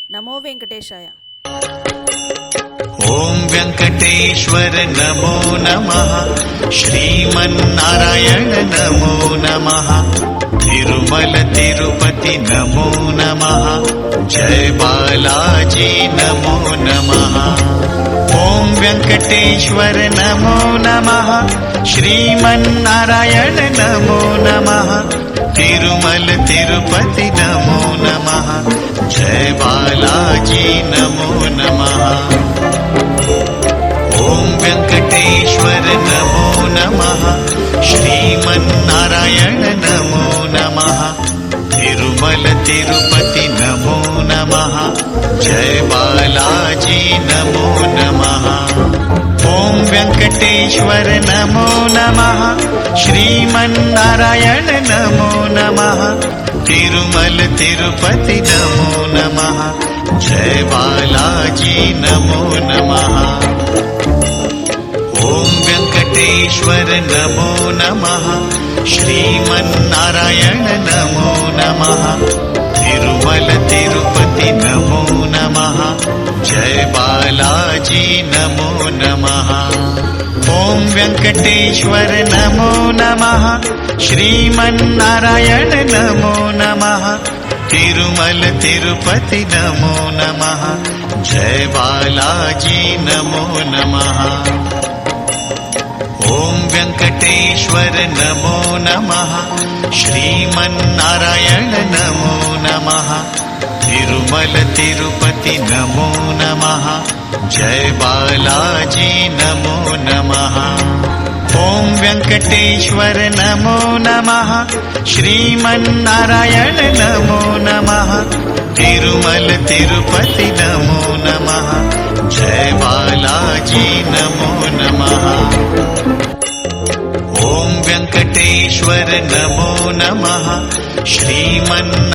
నమో వెంకటేశాయ. ఓం వెంకటేశ్వర నమో నమః. శ్రీమన్నారాయణ నమో నమః. తిరుమల తిరుపతి నమో నమః. జయ బాలాజీ నమో నమః. ఓం వెంకటేశ్వర నమో నమః. శ్రీమన్నారాయణ నమో నమః. తిరుమల తిరుపతి నమో నమః. జయ బాలాజీ నమో నమః. ఓం వెంకటేశ్వర నమో నమః. శ్రీమన్నారాయణ నమో నమః. తిరుమల తిరుపతి నమో నమః. జయ బాలాజీ నమో నమః. ఓం వెంకటేశ్వర నమో నమః. శ్రీమన్నారాయణ నమో నమః. తిరుమల తిరుపతి నమో నమః. జయ బాలాజీ నమో నమః. ఓం వెంకటేశ్వర నమో నమః. శ్రీమన్నారాయణ నమో నమః. తిరుమల తిరుపతి నమో నమః. జయ బాలాజీ నమో నమః. ఓం వెంకటేశ్వర నమో నమః. శ్రీమన్నారాయణ నమో నమః. తిరుమల తిరుపతి నమో నమః. జయ బాలాజీ నమో నమః. ఓం వెంకటేశ్వర నమో నమః. శ్రీమన్నారాయణ నమో నమః. తిరుమల తిరుపతి నమో నమః. జయ బాలాజీ నమో నమః. ఓం వెంకటేశ్వర నమో నమః. శ్రీమన్నారాయణ నమో నమః. తిరుమల తిరుపతి నమో నమః. జయ బాలాజీ నమో నమః. ఓం వెంకటేశ్వర నమో నమః. శ్రీమన్